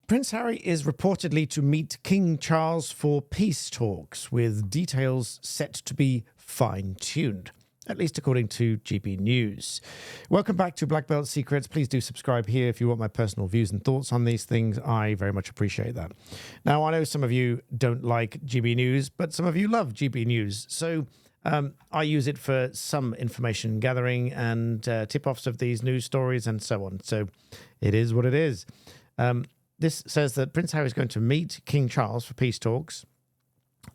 Prince Harry is reportedly to meet King Charles for peace talks, with details set to be fine-tuned, at least according to GB News. Welcome back to Black Belt Secrets. Please do subscribe here if you want my personal views and thoughts on these things. I very much appreciate that. Now, I know some of you don't like GB News, but some of you love GB News. So I use it for some information gathering and tip-offs of these news stories and so on. So it is what it is. This says that Prince Harry is going to meet King Charles for peace talks.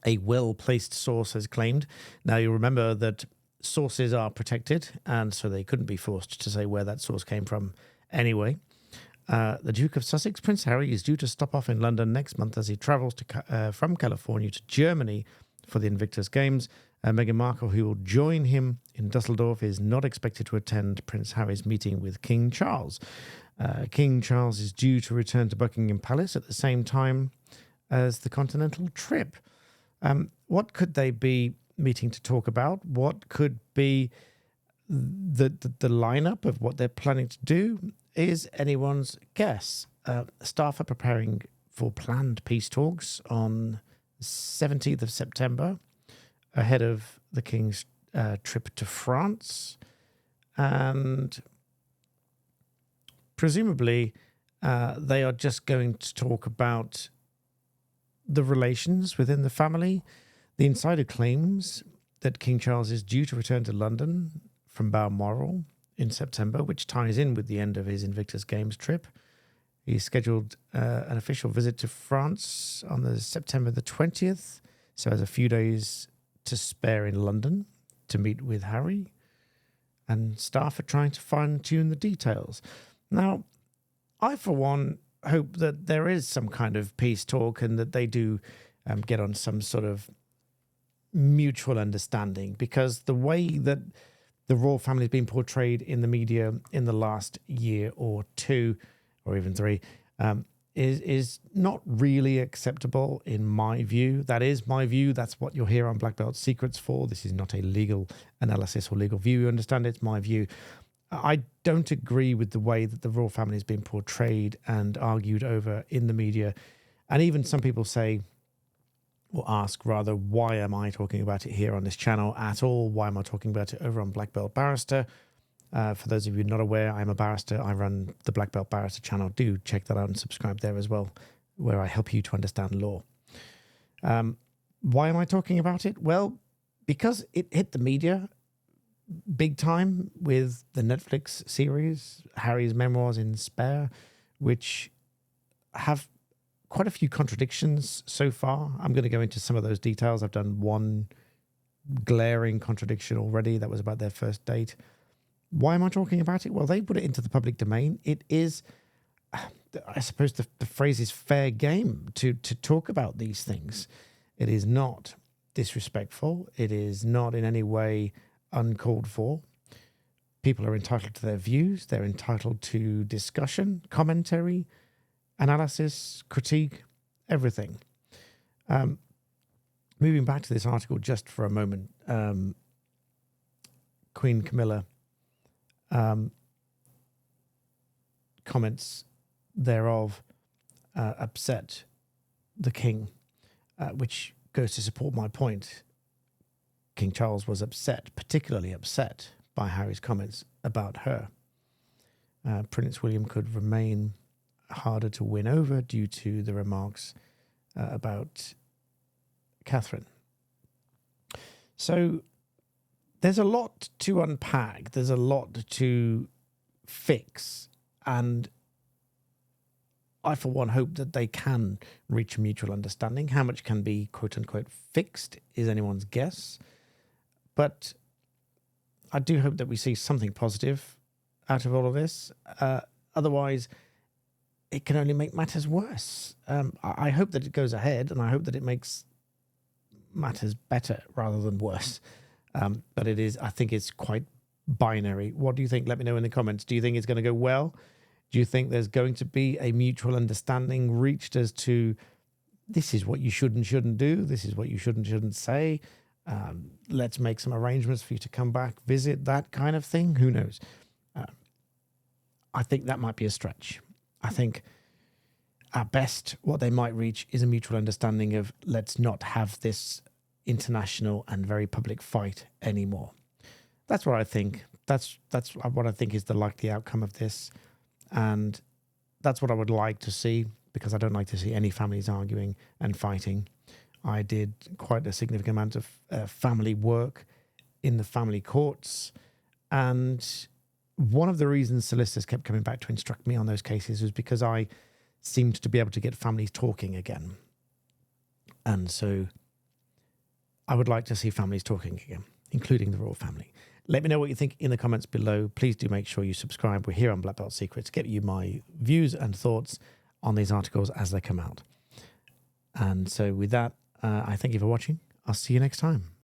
A well-placed source has claimed. Now, you remember that sources are protected, and so they couldn't be forced to say where that source came from anyway. The Duke of Sussex, Prince Harry, is due to stop off in London next month as he travels from California to Germany for the Invictus Games. Meghan Markle, who will join him in Dusseldorf, is not expected to attend Prince Harry's meeting with King Charles. King Charles is due to return to Buckingham Palace at the same time as the continental trip. What could they be meeting to talk about? What could be the lineup of what they're planning to do is anyone's guess. Staff are preparing for planned peace talks on 17th of September ahead of the King's trip to France, and presumably they are just going to talk about the relations within the family. The insider claims that King Charles is due to return to London from Balmoral in September, which ties in with the end of his Invictus Games trip. He's scheduled an official visit to France on the September the 20th, so has a few days to spare in London to meet with Harry, and staff are trying to fine-tune the details. Now, I, for one, hope that there is some kind of peace talk and that they do get on some sort of mutual understanding, because the way that the royal family has been portrayed in the media in the last year or two, or even three, is not really acceptable in my view. That is my view. That's what you're here on Black Belt Secrets for. This is not a legal analysis or legal view. You understand? It's my view. I don't agree with the way that the royal family has been portrayed and argued over in the media. And even some people say, or ask rather, why am I talking about it here on this channel at all? Why am I talking about it over on Black Belt Barrister? For those of you not aware, I'm a barrister. I run the Black Belt Barrister channel. Do check that out and subscribe there as well, where I help you to understand law. Why am I talking about it? Well, because it hit the media big time with the Netflix series, Harry's Memoirs in Spare, which have quite a few contradictions so far. I'm going to go into some of those details. I've done one glaring contradiction already. That was about their first date. Why am I talking about it? Well, they put it into the public domain. It is, I suppose the phrase is fair game to talk about these things. It is not disrespectful. It is not in any way uncalled for. People are entitled to their views. They're entitled to discussion, commentary, analysis, critique, everything. Moving back to this article just for a moment, Queen Camilla comments thereof upset the king, which goes to support my point. King Charles was upset, particularly upset by Harry's comments about her. Prince William could remain harder to win over due to the remarks about Catherine. So there's a lot to unpack. There's a lot to fix. And I, for one, hope that they can reach a mutual understanding. How much can be, quote unquote, fixed is anyone's guess. But I do hope that we see something positive out of all of this. Otherwise, it can only make matters worse. I hope that it goes ahead, and I hope that it makes matters better rather than worse. But it is, I think it's quite binary. What do you think? Let me know in the comments. Do you think it's going to go well? Do you think there's going to be a mutual understanding reached as to this is what you should and shouldn't do, this is what you should and shouldn't say, let's make some arrangements for you to come back, visit, that kind of thing? Who knows? I think that might be a stretch. I think at best, what they might reach is a mutual understanding of let's not have this international and very public fight anymore. That's what I think. That's what I think is the likely outcome of this. And that's what I would like to see, because I don't like to see any families arguing and fighting. I did quite a significant amount of family work in the family courts. And one of the reasons solicitors kept coming back to instruct me on those cases was because I seemed to be able to get families talking again. And so I would like to see families talking again, including the royal family. Let me know what you think in the comments below. Please do make sure you subscribe. We're here on Black Belt Secrets to get you my views and thoughts on these articles as they come out. And so with that, I thank you for watching. I'll see you next time.